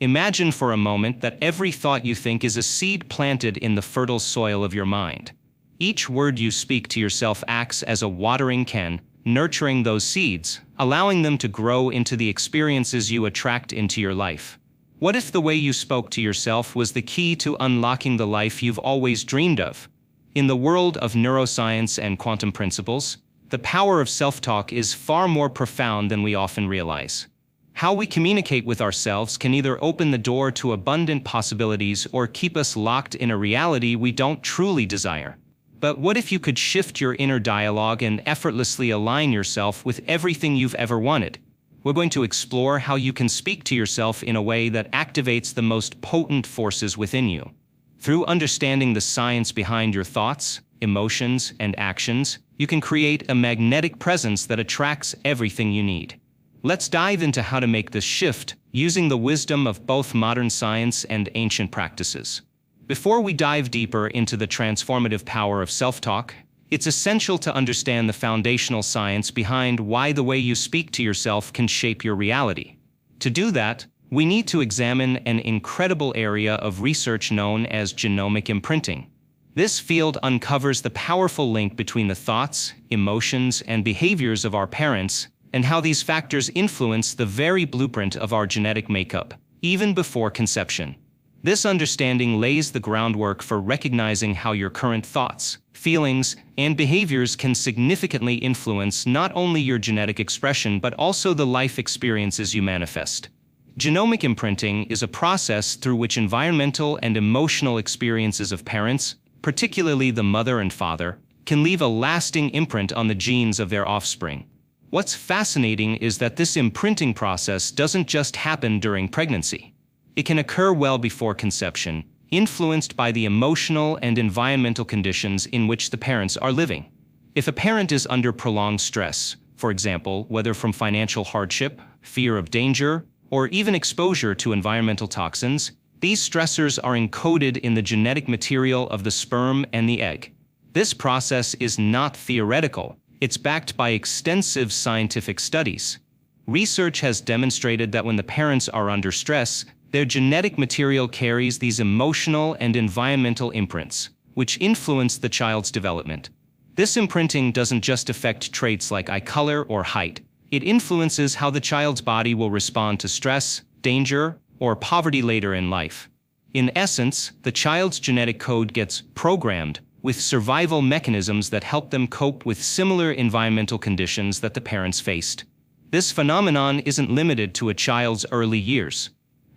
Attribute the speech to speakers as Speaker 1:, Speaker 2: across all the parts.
Speaker 1: Imagine for a moment that every thought you think is a seed planted in the fertile soil of your mind. Each word you speak to yourself acts as a watering can, nurturing those seeds, allowing them to grow into the experiences you attract into your life. What if the way you spoke to yourself was the key to unlocking the life you've always dreamed of? In the world of neuroscience and quantum principles, the power of self-talk is far more profound than we often realize. How we communicate with ourselves can either open the door to abundant possibilities or keep us locked in a reality we don't truly desire. But what if you could shift your inner dialogue and effortlessly align yourself with everything you've ever wanted? We're going to explore how you can speak to yourself in a way that activates the most potent forces within you. Through understanding the science behind your thoughts, emotions, and actions, you can create a magnetic presence that attracts everything you need. Let's dive into how to make this shift using the wisdom of both modern science and ancient practices. Before we dive deeper into the transformative power of self-talk, it's essential to understand the foundational science behind why the way you speak to yourself can shape your reality. To do that, we need to examine an incredible area of research known as genomic imprinting. This field uncovers the powerful link between the thoughts, emotions, and behaviors of our parents, and how these factors influence the very blueprint of our genetic makeup, even before conception. This understanding lays the groundwork for recognizing how your current thoughts, feelings, and behaviors can significantly influence not only your genetic expression but also the life experiences you manifest. Genomic imprinting is a process through which environmental and emotional experiences of parents, particularly the mother and father, can leave a lasting imprint on the genes of their offspring. What's fascinating is that this imprinting process doesn't just happen during pregnancy. It can occur well before conception, influenced by the emotional and environmental conditions in which the parents are living. If a parent is under prolonged stress, for example, whether from financial hardship, fear of danger, or even exposure to environmental toxins, these stressors are encoded in the genetic material of the sperm and the egg. This process is not theoretical, it's backed by extensive scientific studies. Research has demonstrated that when the parents are under stress, their genetic material carries these emotional and environmental imprints, which influence the child's development. This imprinting doesn't just affect traits like eye color or height. It influences how the child's body will respond to stress, danger, or poverty later in life. In essence, the child's genetic code gets programmed with survival mechanisms that help them cope with similar environmental conditions that the parents faced. This phenomenon isn't limited to a child's early years.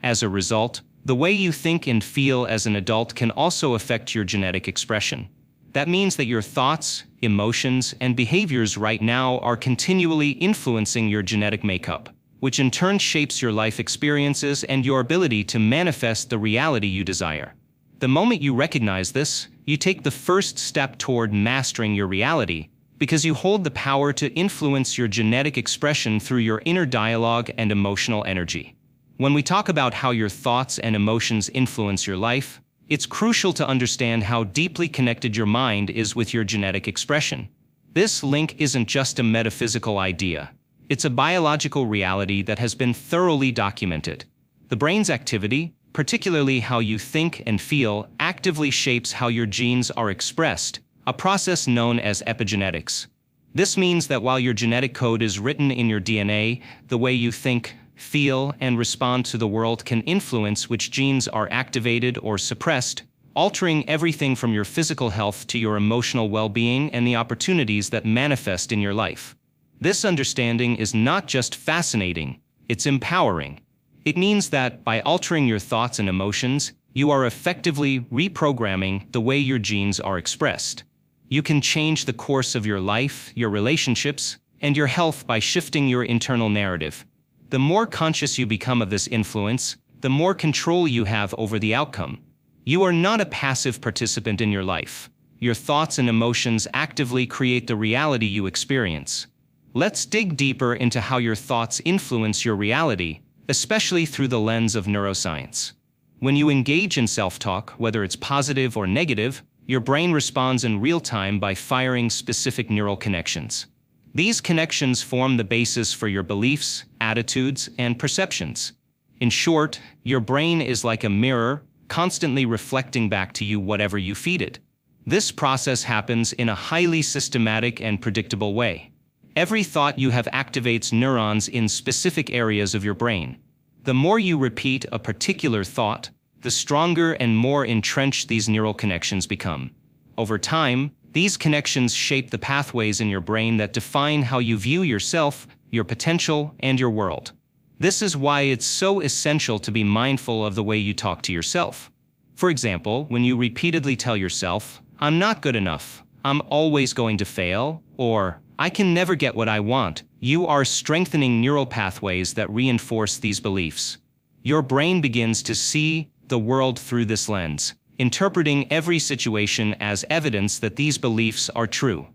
Speaker 1: As a result, the way you think and feel as an adult can also affect your genetic expression. That means that your thoughts, emotions, and behaviors right now are continually influencing your genetic makeup, which in turn shapes your life experiences and your ability to manifest the reality you desire. The moment you recognize this, you take the first step toward mastering your reality, because you hold the power to influence your genetic expression through your inner dialogue and emotional energy. When we talk about how your thoughts and emotions influence your life, it's crucial to understand how deeply connected your mind is with your genetic expression. This link isn't just a metaphysical idea. It's a biological reality that has been thoroughly documented. The brain's activity, particularly how you think and feel, actively shapes how your genes are expressed, a process known as epigenetics. This means that while your genetic code is written in your DNA, the way you think, feel, and respond to the world can influence which genes are activated or suppressed, altering everything from your physical health to your emotional well-being and the opportunities that manifest in your life. This understanding is not just fascinating, it's empowering. It means that by altering your thoughts and emotions, you are effectively reprogramming the way your genes are expressed. You can change the course of your life, your relationships, and your health by shifting your internal narrative. The more conscious you become of this influence, the more control you have over the outcome. You are not a passive participant in your life. Your thoughts and emotions actively create the reality you experience. Let's dig deeper into how your thoughts influence your reality, especially through the lens of neuroscience. When you engage in self-talk, whether it's positive or negative, your brain responds in real time by firing specific neural connections. These connections form the basis for your beliefs, attitudes, and perceptions. In short, your brain is like a mirror, constantly reflecting back to you whatever you feed it. This process happens in a highly systematic and predictable way. Every thought you have activates neurons in specific areas of your brain. The more you repeat a particular thought, the stronger and more entrenched these neural connections become. Over time, these connections shape the pathways in your brain that define how you view yourself, your potential, and your world. This is why it's so essential to be mindful of the way you talk to yourself. For example, when you repeatedly tell yourself, "I'm not good enough," "I'm always going to fail," or "I can never get what I want," you are strengthening neural pathways that reinforce these beliefs. Your brain begins to see the world through this lens, interpreting every situation as evidence that these beliefs are true.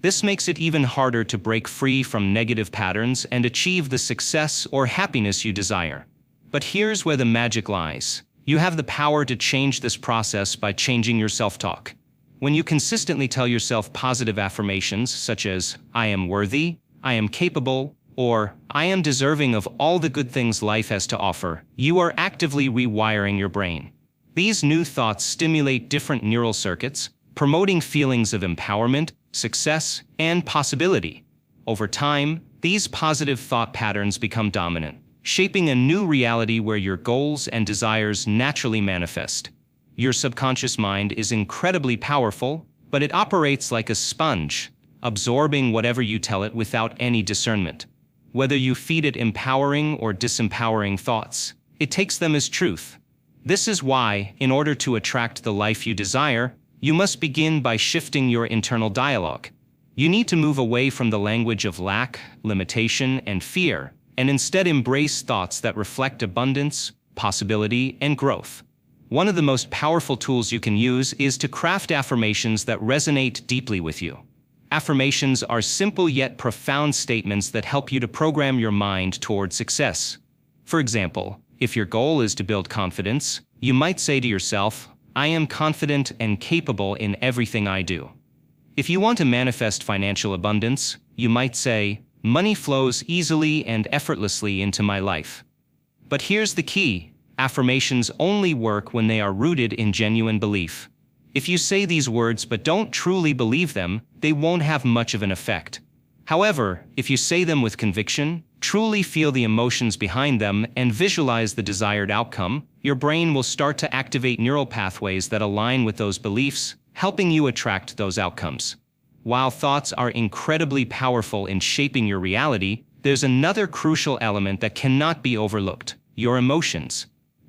Speaker 1: This makes it even harder to break free from negative patterns and achieve the success or happiness you desire. But here's where the magic lies. You have the power to change this process by changing your self-talk. When you consistently tell yourself positive affirmations such as, "I am worthy," "I am capable," or "I am deserving of all the good things life has to offer," you are actively rewiring your brain. These new thoughts stimulate different neural circuits, promoting feelings of empowerment, success, and possibility. Over time, these positive thought patterns become dominant, shaping a new reality where your goals and desires naturally manifest. Your subconscious mind is incredibly powerful, but it operates like a sponge, absorbing whatever you tell it without any discernment. Whether you feed it empowering or disempowering thoughts, it takes them as truth. This is why, in order to attract the life you desire, you must begin by shifting your internal dialogue. You need to move away from the language of lack, limitation, and fear, and instead embrace thoughts that reflect abundance, possibility, and growth. One of the most powerful tools you can use is to craft affirmations that resonate deeply with you. Affirmations are simple yet profound statements that help you to program your mind toward success. For example, if your goal is to build confidence, you might say to yourself, "I am confident and capable in everything I do." If you want to manifest financial abundance, you might say, "Money flows easily and effortlessly into my life." But here's the key: affirmations only work when they are rooted in genuine belief. If you say these words but don't truly believe them, they won't have much of an effect. However, if you say them with conviction, truly feel the emotions behind them, and visualize the desired outcome, your brain will start to activate neural pathways that align with those beliefs, helping you attract those outcomes. While thoughts are incredibly powerful in shaping your reality, there's another crucial element that cannot be overlooked: your emotions.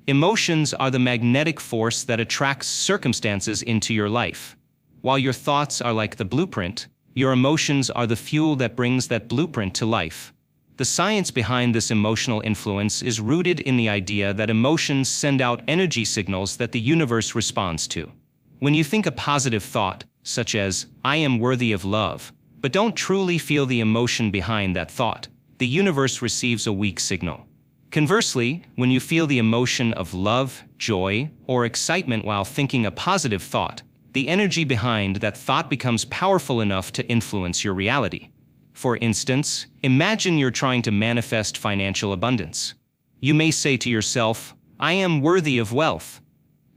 Speaker 1: Emotions are the magnetic force that attracts circumstances into your life. While your thoughts are like the blueprint, your emotions are the fuel that brings that blueprint to life. The science behind this emotional influence is rooted in the idea that emotions send out energy signals that the universe responds to. When you think a positive thought, such as, "I am worthy of love," but don't truly feel the emotion behind that thought, the universe receives a weak signal. Conversely, when you feel the emotion of love, joy, or excitement while thinking a positive thought, the energy behind that thought becomes powerful enough to influence your reality. For instance, imagine you're trying to manifest financial abundance. You may say to yourself, "I am worthy of wealth."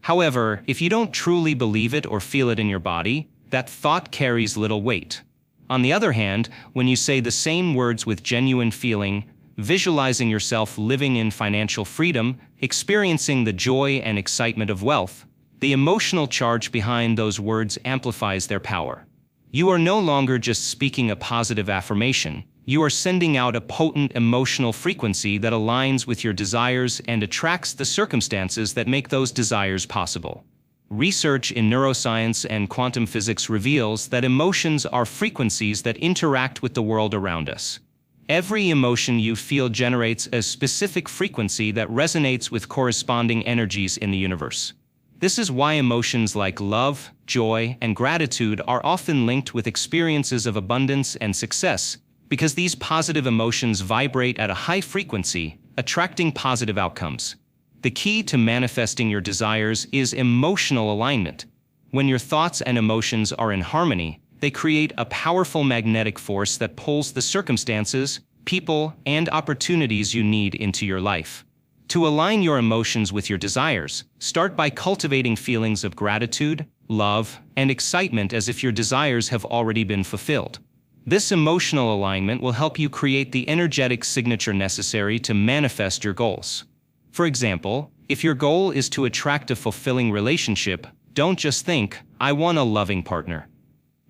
Speaker 1: However, if you don't truly believe it or feel it in your body, that thought carries little weight. On the other hand, when you say the same words with genuine feeling, visualizing yourself living in financial freedom, experiencing the joy and excitement of wealth, the emotional charge behind those words amplifies their power. You are no longer just speaking a positive affirmation, you are sending out a potent emotional frequency that aligns with your desires and attracts the circumstances that make those desires possible. Research in neuroscience and quantum physics reveals that emotions are frequencies that interact with the world around us. Every emotion you feel generates a specific frequency that resonates with corresponding energies in the universe. This is why emotions like love, joy, and gratitude are often linked with experiences of abundance and success, because these positive emotions vibrate at a high frequency, attracting positive outcomes. The key to manifesting your desires is emotional alignment. When your thoughts and emotions are in harmony, they create a powerful magnetic force that pulls the circumstances, people, and opportunities you need into your life. To align your emotions with your desires, start by cultivating feelings of gratitude, love, and excitement as if your desires have already been fulfilled. This emotional alignment will help you create the energetic signature necessary to manifest your goals. For example, if your goal is to attract a fulfilling relationship, don't just think, "I want a loving partner."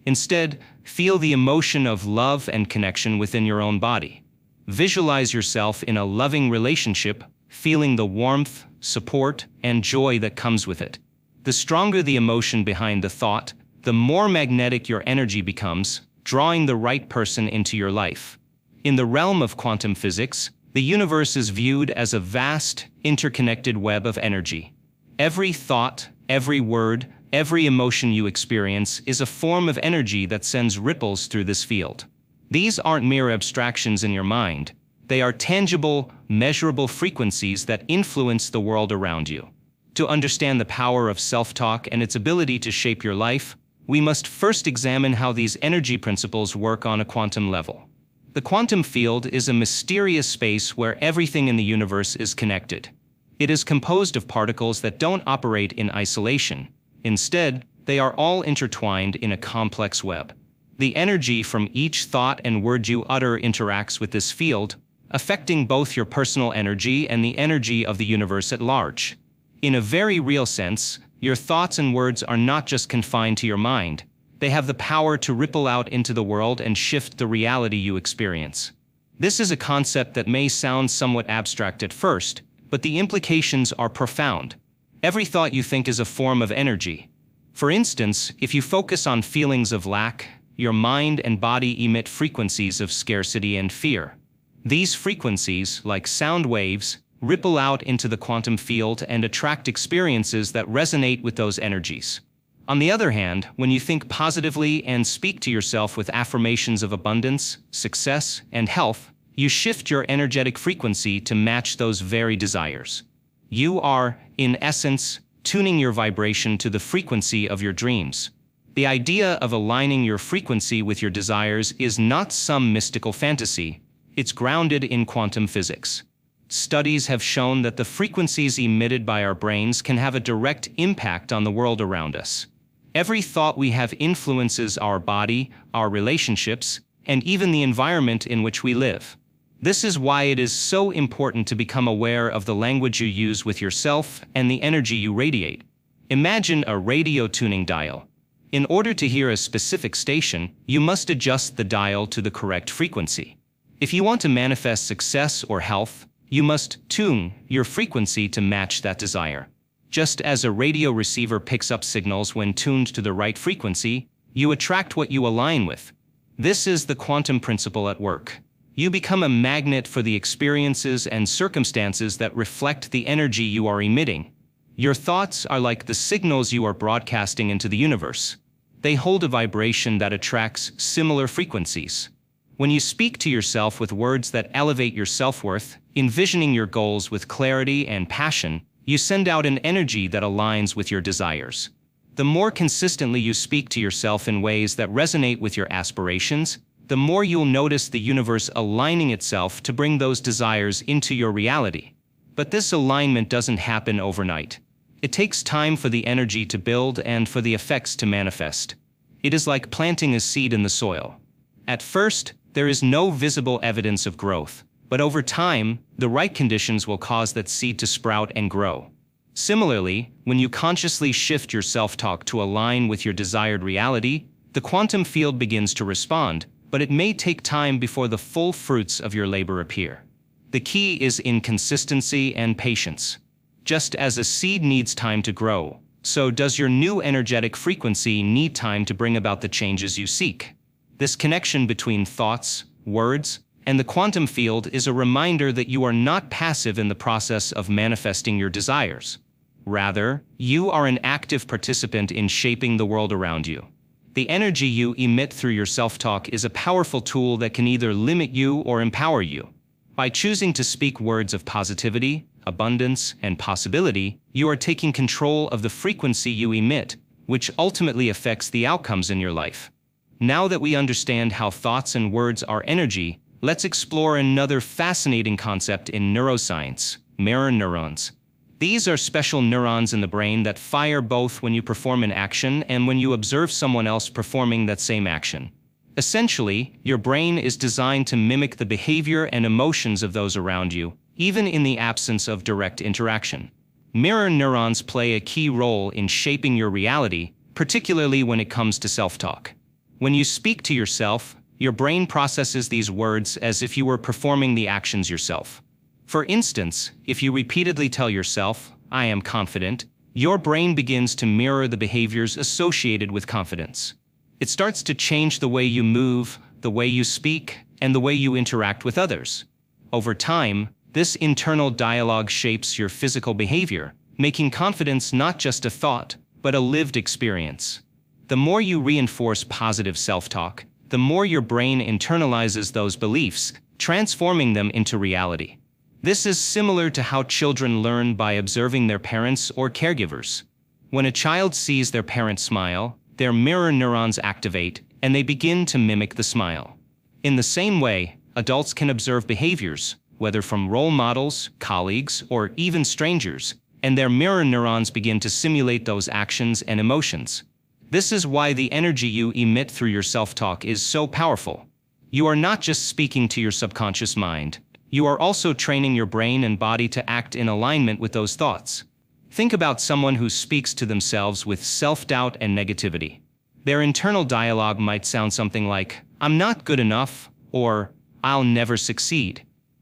Speaker 1: Instead, feel the emotion of love and connection within your own body. Visualize yourself in a loving relationship, feeling the warmth, support, and joy that comes with it. The stronger the emotion behind the thought, the more magnetic your energy becomes, drawing the right person into your life. In the realm of quantum physics, the universe is viewed as a vast, interconnected web of energy. Every thought, every word, every emotion you experience is a form of energy that sends ripples through this field. These aren't mere abstractions in your mind. They are tangible, measurable frequencies that influence the world around you. To understand the power of self-talk and its ability to shape your life, we must first examine how these energy principles work on a quantum level. The quantum field is a mysterious space where everything in the universe is connected. It is composed of particles that don't operate in isolation. Instead, they are all intertwined in a complex web. The energy from each thought and word you utter interacts with this field, affecting both your personal energy and the energy of the universe at large. In a very real sense, your thoughts and words are not just confined to your mind. They have the power to ripple out into the world and shift the reality you experience. This is a concept that may sound somewhat abstract at first, but the implications are profound. Every thought you think is a form of energy. For instance, if you focus on feelings of lack, your mind and body emit frequencies of scarcity and fear. These frequencies, like sound waves, ripple out into the quantum field and attract experiences that resonate with those energies. On the other hand, when you think positively and speak to yourself with affirmations of abundance, success, and health, you shift your energetic frequency to match those very desires. You are, in essence, tuning your vibration to the frequency of your dreams. The idea of aligning your frequency with your desires is not some mystical fantasy. It's grounded in quantum physics. Studies have shown that the frequencies emitted by our brains can have a direct impact on the world around us. Every thought we have influences our body, our relationships, and even the environment in which we live. This is why it is so important to become aware of the language you use with yourself and the energy you radiate. Imagine a radio tuning dial. In order to hear a specific station, you must adjust the dial to the correct frequency. If you want to manifest success or health, you must tune your frequency to match that desire. Just as a radio receiver picks up signals when tuned to the right frequency, you attract what you align with. This is the quantum principle at work. You become a magnet for the experiences and circumstances that reflect the energy you are emitting. Your thoughts are like the signals you are broadcasting into the universe. They hold a vibration that attracts similar frequencies. When you speak to yourself with words that elevate your self-worth, envisioning your goals with clarity and passion, you send out an energy that aligns with your desires. The more consistently you speak to yourself in ways that resonate with your aspirations, the more you'll notice the universe aligning itself to bring those desires into your reality. But this alignment doesn't happen overnight. It takes time for the energy to build and for the effects to manifest. It is like planting a seed in the soil. At first, there is no visible evidence of growth, but over time, the right conditions will cause that seed to sprout and grow. Similarly, when you consciously shift your self-talk to align with your desired reality, the quantum field begins to respond, but it may take time before the full fruits of your labor appear. The key is in consistency and patience. Just as a seed needs time to grow, so does your new energetic frequency need time to bring about the changes you seek. This connection between thoughts, words, and the quantum field is a reminder that you are not passive in the process of manifesting your desires. Rather, you are an active participant in shaping the world around you. The energy you emit through your self-talk is a powerful tool that can either limit you or empower you. By choosing to speak words of positivity, abundance, and possibility, you are taking control of the frequency you emit, which ultimately affects the outcomes in your life. Now that we understand how thoughts and words are energy, let's explore another fascinating concept in neuroscience: Mirror neurons. These are special neurons in the brain that fire both when you perform an action and when you observe someone else performing that same action. Essentially, your brain is designed to mimic the behavior and emotions of those around you, even in the absence of direct interaction. Mirror neurons play a key role in shaping your reality, particularly when it comes to self-talk. When you speak to yourself, your brain processes these words as if you were performing the actions yourself. For instance, if you repeatedly tell yourself, "I am confident," your brain begins to mirror the behaviors associated with confidence. It starts to change the way you move, the way you speak, and the way you interact with others. Over time, this internal dialogue shapes your physical behavior, making confidence not just a thought, but a lived experience. The more you reinforce positive self-talk, the more your brain internalizes those beliefs, transforming them into reality. This is similar to how children learn by observing their parents or caregivers. When a child sees their parent smile, their mirror neurons activate, and they begin to mimic the smile. In the same way, adults can observe behaviors, whether from role models, colleagues, or even strangers, and their mirror neurons begin to simulate those actions and emotions. This is why the energy you emit through your self-talk is so powerful. You are not just speaking to your subconscious mind, you are also training your brain and body to act in alignment with those thoughts. Think about someone who speaks to themselves with self-doubt and negativity. Their internal dialogue might sound something like, "I'm not good enough," or "I'll never succeed."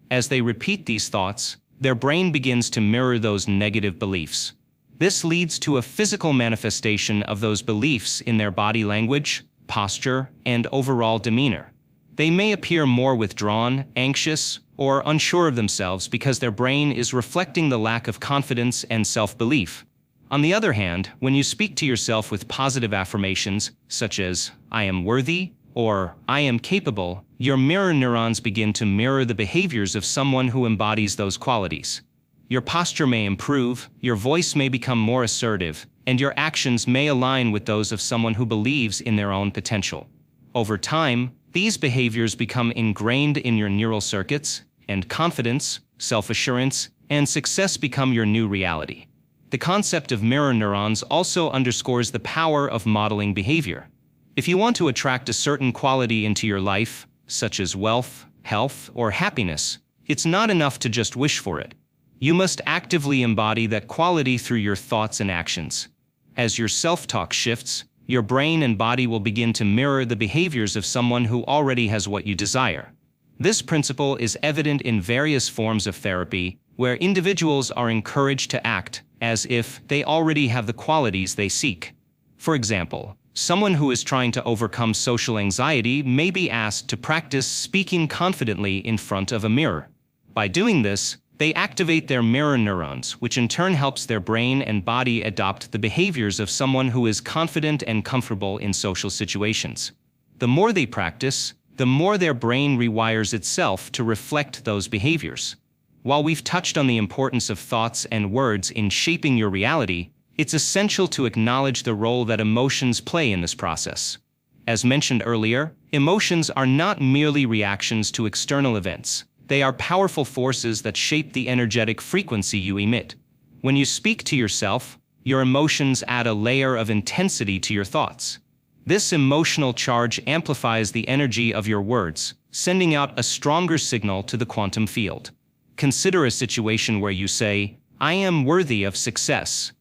Speaker 1: As they repeat these thoughts, their brain begins to mirror those negative beliefs. This leads to a physical manifestation of those beliefs in their body language, posture, and overall demeanor. They may appear more withdrawn, anxious, or unsure of themselves because their brain is reflecting the lack of confidence and self-belief. On the other hand, when you speak to yourself with positive affirmations, such as, "I am worthy," or "I am capable," your mirror neurons begin to mirror the behaviors of someone who embodies those qualities. Your posture may improve, your voice may become more assertive, and your actions may align with those of someone who believes in their own potential. Over time, these behaviors become ingrained in your neural circuits, and confidence, self-assurance, and success become your new reality. The concept of mirror neurons also underscores the power of modeling behavior. If you want to attract a certain quality into your life, such as wealth, health, or happiness, it's not enough to just wish for it. You must actively embody that quality through your thoughts and actions. As your self-talk shifts, your brain and body will begin to mirror the behaviors of someone who already has what you desire. This principle is evident in various forms of therapy, where individuals are encouraged to act as if they already have the qualities they seek. For example, someone who is trying to overcome social anxiety may be asked to practice speaking confidently in front of a mirror. By doing this, they activate their mirror neurons, which in turn helps their brain and body adopt the behaviors of someone who is confident and comfortable in social situations. The more they practice, the more their brain rewires itself to reflect those behaviors. While we've touched on the importance of thoughts and words in shaping your reality, it's essential to acknowledge the role that emotions play in this process. As mentioned earlier, emotions are not merely reactions to external events. They are powerful forces that shape the energetic frequency you emit. When you speak to yourself, your emotions add a layer of intensity to your thoughts. This emotional charge amplifies the energy of your words, sending out a stronger signal to the quantum field. Consider a situation where you say, "I am worthy of success."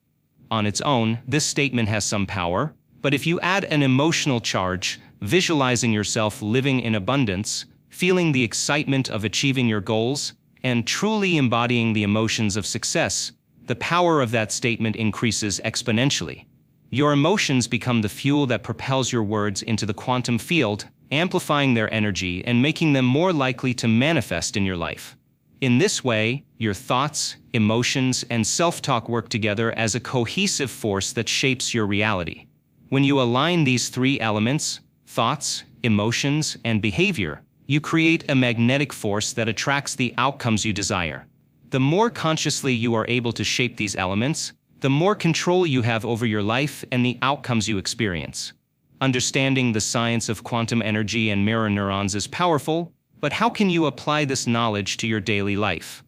Speaker 1: On its own, this statement has some power, but if you add an emotional charge, visualizing yourself living in abundance, feeling the excitement of achieving your goals, and truly embodying the emotions of success, the power of that statement increases exponentially. Your emotions become the fuel that propels your words into the quantum field, amplifying their energy and making them more likely to manifest in your life. In this way, your thoughts, emotions, and self-talk work together as a cohesive force that shapes your reality. When you align these three elements, thoughts, emotions, and behavior, you create a magnetic force that attracts the outcomes you desire. The more consciously you are able to shape these elements, the more control you have over your life and the outcomes you experience. Understanding the science of quantum energy and mirror neurons is powerful, but how can you apply this knowledge to your daily life?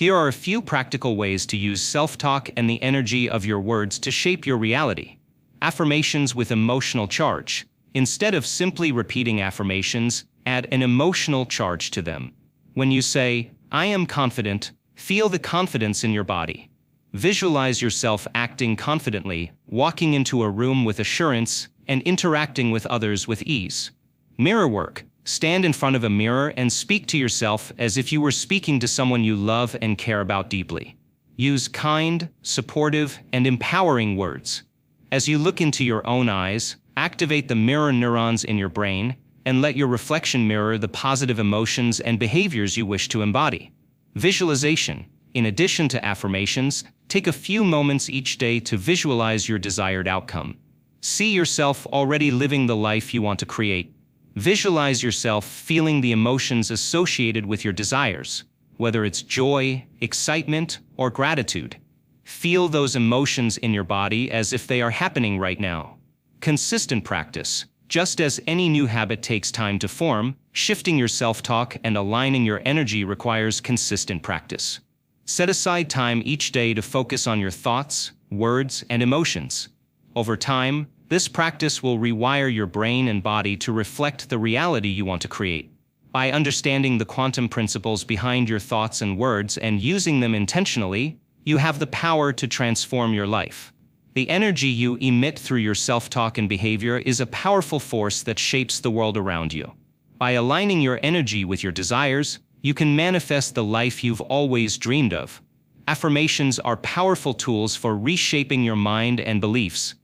Speaker 1: Here are a few practical ways to use self-talk and the energy of your words to shape your reality. Affirmations with emotional charge. Instead of simply repeating affirmations, add an emotional charge to them. When you say, "I am confident," feel the confidence in your body. Visualize yourself acting confidently, walking into a room with assurance, and interacting with others with ease. Mirror work. Stand in front of a mirror and speak to yourself as if you were speaking to someone you love and care about deeply. Use kind, supportive, and empowering words. As you look into your own eyes, activate the mirror neurons in your brain, and let your reflection mirror the positive emotions and behaviors you wish to embody. Visualization. In addition to affirmations, take a few moments each day to visualize your desired outcome. See yourself already living the life you want to create. Visualize yourself feeling the emotions associated with your desires, whether it's joy, excitement, or gratitude. Feel those emotions in your body as if they are happening right now. Consistent practice. Just as any new habit takes time to form, shifting your self-talk and aligning your energy requires consistent practice. Set aside time each day to focus on your thoughts, words, and emotions. Over time, this practice will rewire your brain and body to reflect the reality you want to create. By understanding the quantum principles behind your thoughts and words and using them intentionally, you have the power to transform your life. The energy you emit through your self-talk and behavior is a powerful force that shapes the world around you. By aligning your energy with your desires, you can manifest the life you've always dreamed of. Affirmations are powerful tools for reshaping your mind and beliefs.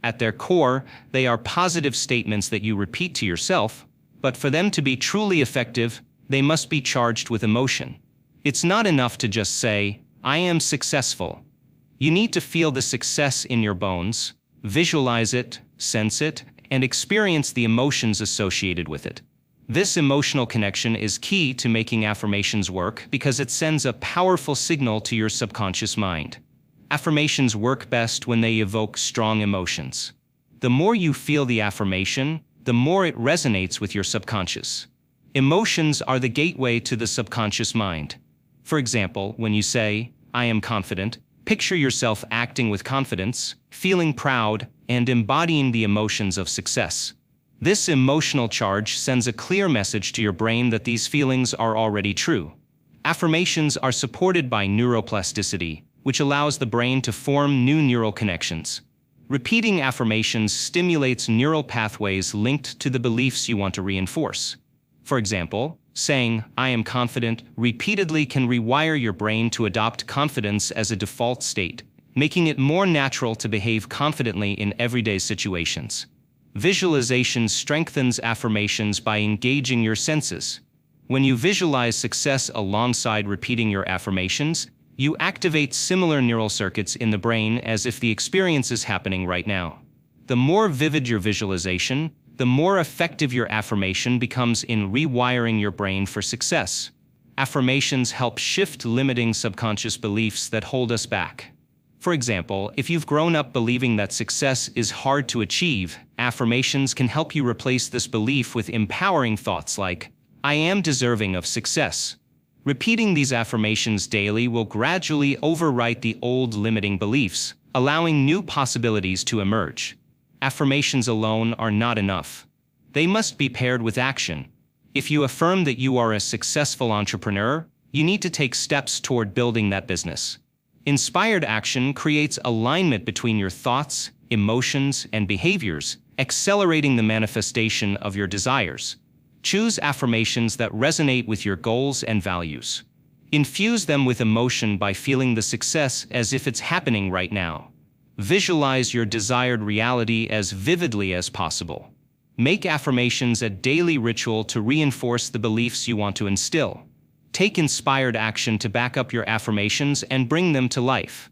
Speaker 1: At their core, they are positive statements that you repeat to yourself, but for them to be truly effective, they must be charged with emotion. It's not enough to just say, "I am successful." You need to feel the success in your bones, visualize it, sense it, and experience the emotions associated with it. This emotional connection is key to making affirmations work because it sends a powerful signal to your subconscious mind. Affirmations work best when they evoke strong emotions. The more you feel the affirmation, the more it resonates with your subconscious. Emotions are the gateway to the subconscious mind. For example, when you say, "I am confident," picture yourself acting with confidence, feeling proud, and embodying the emotions of success. This emotional charge sends a clear message to your brain that these feelings are already true. Affirmations are supported by neuroplasticity, which allows the brain to form new neural connections. Repeating affirmations stimulates neural pathways linked to the beliefs you want to reinforce. For example, saying, "I am confident," repeatedly can rewire your brain to adopt confidence as a default state, making it more natural to behave confidently in everyday situations. Visualization strengthens affirmations by engaging your senses. When you visualize success alongside repeating your affirmations, you activate similar neural circuits in the brain as if the experience is happening right now. The more vivid your visualization, the more effective your affirmation becomes in rewiring your brain for success. Affirmations help shift limiting subconscious beliefs that hold us back. For example, if you've grown up believing that success is hard to achieve, affirmations can help you replace this belief with empowering thoughts like, "I am deserving of success." Repeating these affirmations daily will gradually overwrite the old limiting beliefs, allowing new possibilities to emerge. Affirmations alone are not enough. They must be paired with action. If you affirm that you are a successful entrepreneur, you need to take steps toward building that business. Inspired action creates alignment between your thoughts, emotions, and behaviors, accelerating the manifestation of your desires. Choose affirmations that resonate with your goals and values. Infuse them with emotion by feeling the success as if it's happening right now. Visualize your desired reality as vividly as possible. Make affirmations a daily ritual to reinforce the beliefs you want to instill. Take inspired action to back up your affirmations and bring them to life.